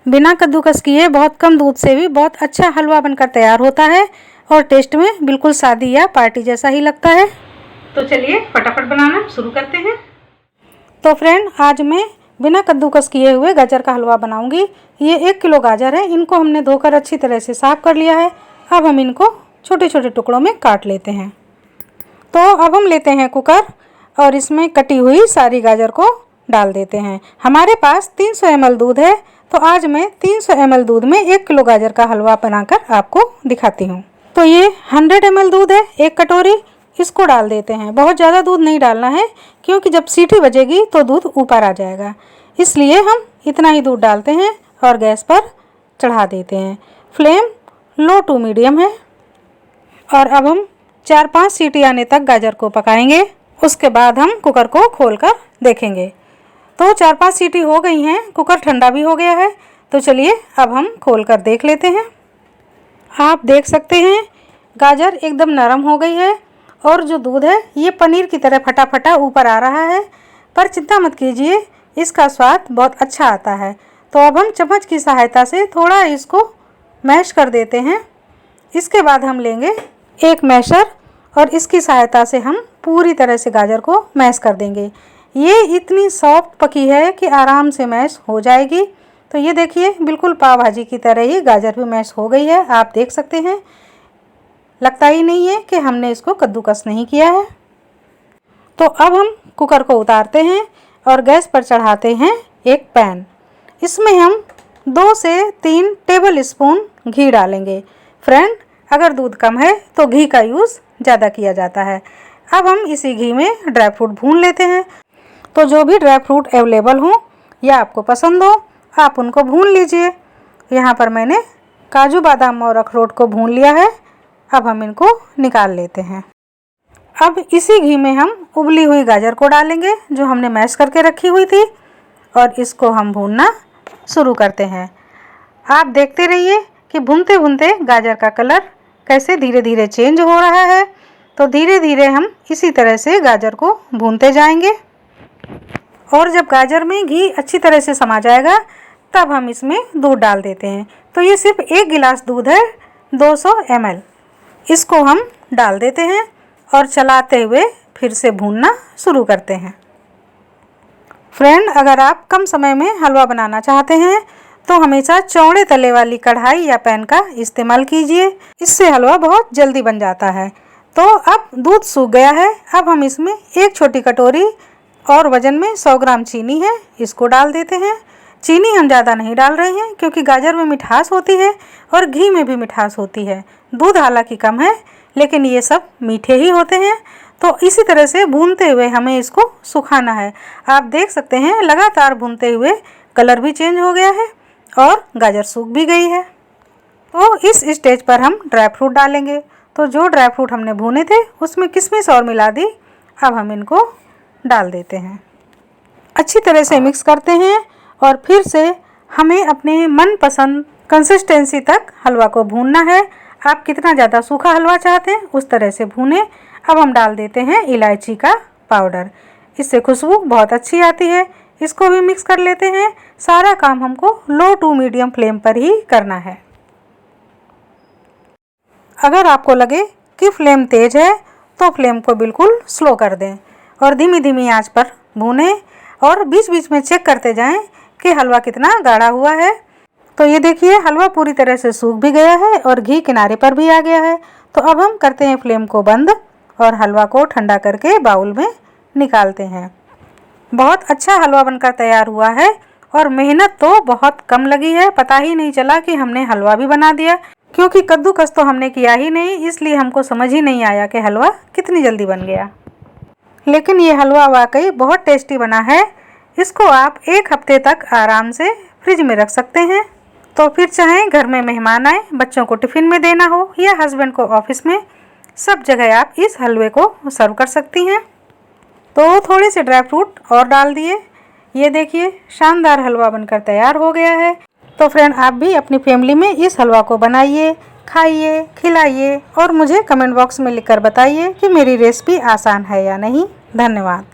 बिना कद्दूकस किए बहुत कम दूध से भी बहुत अच्छा हलवा बनकर तैयार होता है और टेस्ट में बिल्कुल शादी या पार्टी जैसा ही लगता है। तो चलिए फटाफट बनाना शुरू करते हैं। तो फ्रेंड, आज मैं बिना कद्दूकस किए हुए गाजर का हलवा बनाऊंगी। ये 1 किलो गाजर है। इनको हमने धोकर अच्छी तरह से साफ़ कर लिया है। अब हम इनको छोटे छोटे टुकड़ों में काट लेते हैं। तो अब हम लेते हैं कुकर और इसमें कटी हुई सारी गाजर को डाल देते हैं। हमारे पास 300 ml दूध है, तो आज मैं 300 ml दूध में 1 किलो गाजर का हलवा बनाकर आपको दिखाती हूँ। तो ये 100 ml दूध है, 1 कटोरी, इसको डाल देते हैं। बहुत ज़्यादा दूध नहीं डालना है क्योंकि जब सीटी बजेगी तो दूध ऊपर आ जाएगा, इसलिए हम इतना ही दूध डालते हैं और गैस पर चढ़ा देते हैं। फ्लेम लो टू मीडियम है और अब हम 4-5 सीटी आने तक गाजर को पकाएंगे। उसके बाद हम कुकर को खोलकर देखेंगे। तो 4-5 सीटी हो गई हैं, कुकर ठंडा भी हो गया है। तो चलिए अब हम खोलकर देख लेते हैं। आप देख सकते हैं गाजर एकदम नरम हो गई है और जो दूध है ये पनीर की तरह फटा फटा ऊपर आ रहा है। पर चिंता मत कीजिए, इसका स्वाद बहुत अच्छा आता है। तो अब हम चम्मच की सहायता से थोड़ा इसको मैश कर देते हैं। इसके बाद हम लेंगे एक मैशर और इसकी सहायता से हम पूरी तरह से गाजर को मैश कर देंगे। ये इतनी सॉफ्ट पकी है कि आराम से मैश हो जाएगी। तो ये देखिए बिल्कुल पाव भाजी की तरह ही गाजर भी मैश हो गई है। आप देख सकते हैं, लगता ही नहीं है कि हमने इसको कद्दूकस नहीं किया है। तो अब हम कुकर को उतारते हैं और गैस पर चढ़ाते हैं एक पैन। इसमें हम 2 से 3 टेबल स्पून घी डालेंगे। फ्रेंड, अगर दूध कम है तो घी का यूज़ ज़्यादा किया जाता है। अब हम इसी घी में ड्राई फ्रूट भून लेते हैं। तो जो भी ड्राई फ्रूट अवेलेबल हो या आपको पसंद हो, आप उनको भून लीजिए। यहाँ पर मैंने काजू, बादाम और अखरोट को भून लिया है। अब हम इनको निकाल लेते हैं। अब इसी घी में हम उबली हुई गाजर को डालेंगे जो हमने मैश करके रखी हुई थी और इसको हम भूनना शुरू करते हैं। आप देखते रहिए कि भूनते भूनते गाजर का कलर कैसे धीरे धीरे चेंज हो रहा है। तो धीरे धीरे हम इसी तरह से गाजर को भूनते जाएंगे और जब गाजर में घी अच्छी तरह से समा जाएगा तब हम इसमें दूध डाल देते हैं। तो ये सिर्फ 1 गिलास दूध है, 200 ml। इसको हम डाल देते हैं और चलाते हुए फिर से भूनना शुरू करते हैं। फ्रेंड, अगर आप कम समय में हलवा बनाना चाहते हैं तो हमेशा चौड़े तले वाली कढ़ाई या पैन का इस्तेमाल कीजिए। इससे हलवा बहुत जल्दी बन जाता है। तो अब दूध सूख गया है। अब हम इसमें 1 छोटी कटोरी और वज़न में 100 ग्राम चीनी है, इसको डाल देते हैं। चीनी हम ज़्यादा नहीं डाल रहे हैं क्योंकि गाजर में मिठास होती है और घी में भी मिठास होती है। दूध हालांकि कम है लेकिन ये सब मीठे ही होते हैं। तो इसी तरह से भूनते हुए हमें इसको सुखाना है। आप देख सकते हैं लगातार भूनते हुए कलर भी चेंज हो गया है और गाजर सूख भी गई है। तो इस स्टेज पर हम ड्राई फ्रूट डालेंगे। तो जो ड्राई फ्रूट हमने भूने थे उसमें किशमिश और मिला दी। अब हम इनको डाल देते हैं, अच्छी तरह से मिक्स करते हैं और फिर से हमें अपने मनपसंद कंसिस्टेंसी तक हलवा को भूनना है। आप कितना ज़्यादा सूखा हलवा चाहते हैं उस तरह से भूनें। अब हम डाल देते हैं इलायची का पाउडर, इससे खुशबू बहुत अच्छी आती है। इसको भी मिक्स कर लेते हैं। सारा काम हमको लो टू मीडियम फ्लेम पर ही करना है। अगर आपको लगे कि फ्लेम तेज़ है तो फ्लेम को बिल्कुल स्लो कर दें और धीमी धीमी आंच पर भूनें और बीच बीच में चेक करते जाएं कि हलवा कितना गाढ़ा हुआ है। तो ये देखिए हलवा पूरी तरह से सूख भी गया है और घी किनारे पर भी आ गया है। तो अब हम करते हैं फ्लेम को बंद और हलवा को ठंडा करके बाउल में निकालते हैं। बहुत अच्छा हलवा बनकर तैयार हुआ है और मेहनत तो बहुत कम लगी है। पता ही नहीं चला कि हमने हलवा भी बना दिया, क्योंकि कद्दूकस तो हमने किया ही नहीं, इसलिए हमको समझ ही नहीं आया कि हलवा कितनी जल्दी बन गया। लेकिन ये हलवा वाकई बहुत टेस्टी बना है। इसको आप 1 हफ्ते तक आराम से फ्रिज में रख सकते हैं। तो फिर चाहे घर में मेहमान आए, बच्चों को टिफ़िन में देना हो या हस्बैंड को ऑफिस में, सब जगह आप इस हलवे को सर्व कर सकती हैं। तो थोड़े से ड्राई फ्रूट और डाल दिए। ये देखिए शानदार हलवा बनकर तैयार हो गया है। तो फ्रेंड, आप भी अपनी फैमिली में इस हलवा को बनाइए, खाइए, खिलाइए और मुझे कमेंट बॉक्स में लिखकर बताइए कि मेरी रेसिपी आसान है या नहीं। धन्यवाद।